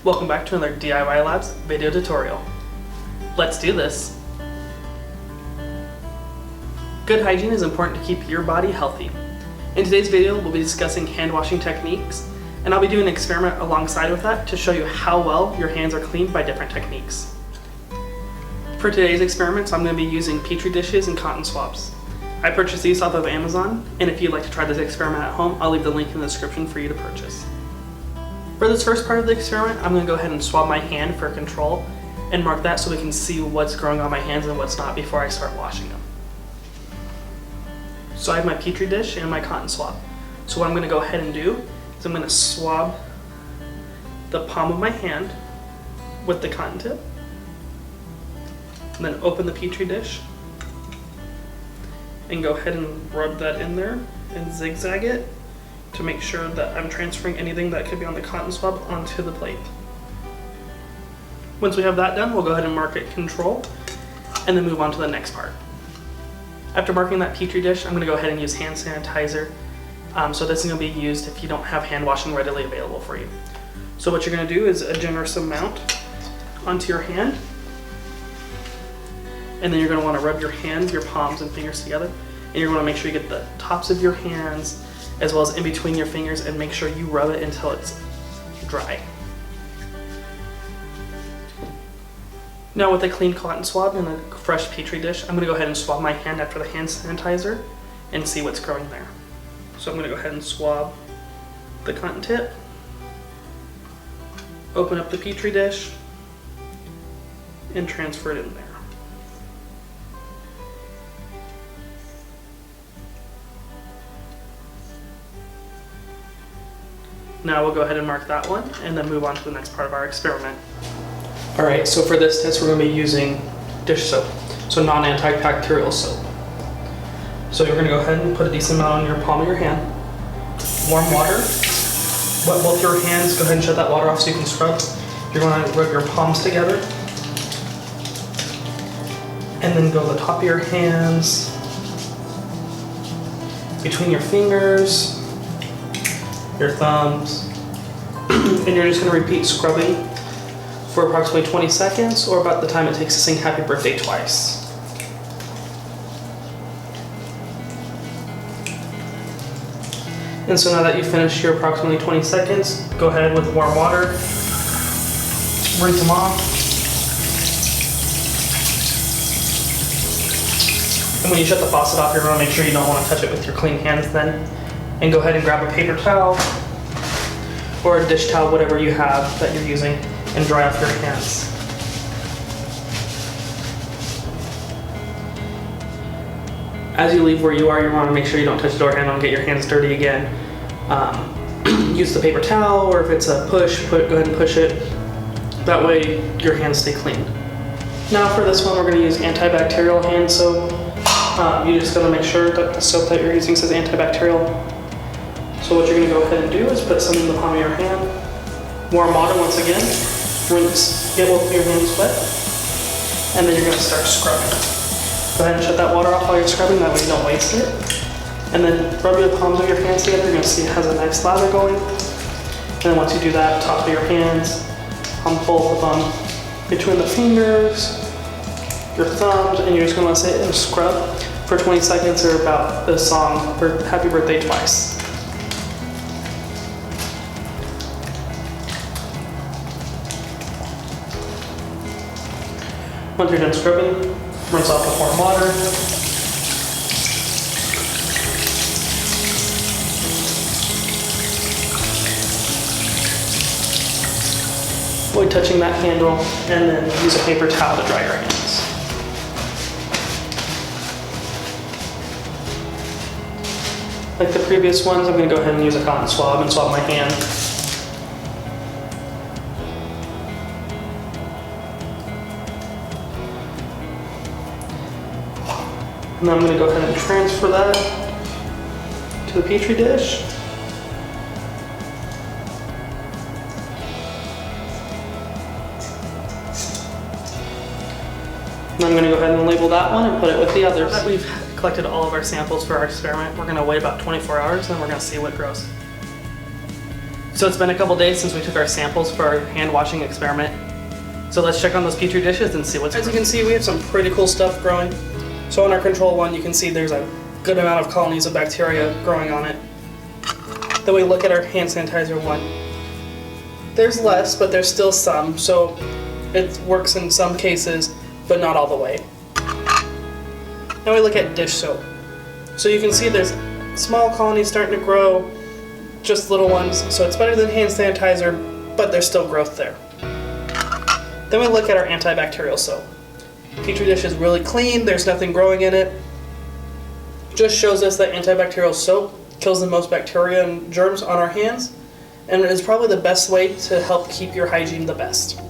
Welcome back to another DIY Labs video tutorial. Let's do this. Good hygiene is important to keep your body healthy. In today's video, we'll be discussing hand washing techniques, and I'll be doing an experiment alongside with that to show you how well your hands are cleaned by different techniques. For today's experiments, I'm going to be using petri dishes and cotton swabs. I purchased these off of Amazon, and if you'd like to try this experiment at home, I'll leave the link in the description for you to purchase. For this first part of the experiment, I'm going to go ahead and swab my hand for control and mark that so we can see what's growing on my hands and what's not before I start washing them. So I have my petri dish and my cotton swab. So what I'm going to go ahead and do is I'm going to swab the palm of my hand with the cotton tip, and then open the petri dish and go ahead and rub that in there and zigzag it to make sure that I'm transferring anything that could be on the cotton swab onto the plate. Once we have that done, we'll go ahead and mark it control and then move on to the next part. After marking that petri dish, I'm going to go ahead and use hand sanitizer. So this is going to be used if you don't have hand washing readily available for you. So what you're going to do is a generous amount onto your hand, and then you're going to want to rub your hand, your palms and fingers together, and you're going to make sure you get the tops of your hands as well as in between your fingers, and make sure you rub it until it's dry. Now with a clean cotton swab and a fresh petri dish, I'm going to go ahead and swab my hand after the hand sanitizer and see what's growing there. So I'm going to go ahead and swab the cotton tip, open up the petri dish, and transfer it in there. Now we'll go ahead and mark that one and then move on to the next part of our experiment. Alright, so for this test we're going to be using dish soap, so non-antibacterial soap. So you're going to go ahead and put a decent amount on your palm of your hand, warm water, wet both your hands, go ahead and shut that water off so you can scrub. You're going to rub your palms together, and then go to the top of your hands, between your fingers, your thumbs, and you're just going to repeat scrubbing for approximately 20 seconds or about the time it takes to sing happy birthday twice. And so now that you've finished your approximately 20 seconds, go ahead with warm water, rinse them off. And when you shut the faucet off, you're going to make sure you don't want to touch it with your clean hands then. And go ahead and grab a paper towel or a dish towel, whatever you have that you're using, and dry off your hands. As you leave where you are, you want to make sure you don't touch the door handle and get your hands dirty again. Use the paper towel, or if it's a push, go ahead and push it. That way your hands stay clean. Now for this one, we're going to use antibacterial hand soap. You just got to make sure that the soap that you're using says antibacterial. So what you're going to go ahead and do is put some in the palm of your hand, warm water once again, rinse, get both of your hands wet, and then you're going to start scrubbing. Go ahead and shut that water off while you're scrubbing, that way you don't waste it. And then rub the palms of your hands together, you're going to see it has a nice lather going. And then once you do that, top of your hands, on both of them, between the fingers, your thumbs, and you're just going to sit and scrub for 20 seconds or about the song for Happy Birthday Twice. Once you're done scrubbing, rinse off with warm water. Avoid touching that handle, and then use a paper towel to dry your hands. Like the previous ones, I'm going to go ahead and use a cotton swab and swab my hand. And then I'm going to go ahead and transfer that to the petri dish. And I'm going to go ahead and label that one and put it with the others. Now that we've collected all of our samples for our experiment, we're going to wait about 24 hours and then we're going to see what grows. So it's been a couple days since we took our samples for our hand washing experiment. So let's check on those petri dishes and see what's. As you can see, we have some pretty cool stuff growing. So on our control one, you can see there's a good amount of colonies of bacteria growing on it. Then we look at our hand sanitizer one. There's less, but there's still some, so it works in some cases, but not all the way. Now we look at dish soap. So you can see there's small colonies starting to grow, just little ones, so it's better than hand sanitizer, but there's still growth there. Then we look at our antibacterial soap. Petri dish is really clean, there's nothing growing in it. Just shows us that antibacterial soap kills the most bacteria and germs on our hands, and it is probably the best way to help keep your hygiene the best.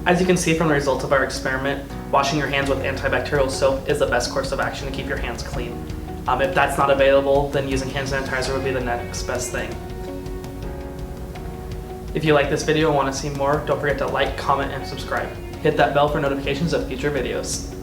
As you can see from the results of our experiment, washing your hands with antibacterial soap is the best course of action to keep your hands clean. If that's not available, then using hand sanitizer would be the next best thing. If you like this video and want to see more, don't forget to like, comment, and subscribe. Hit that bell for notifications of future videos.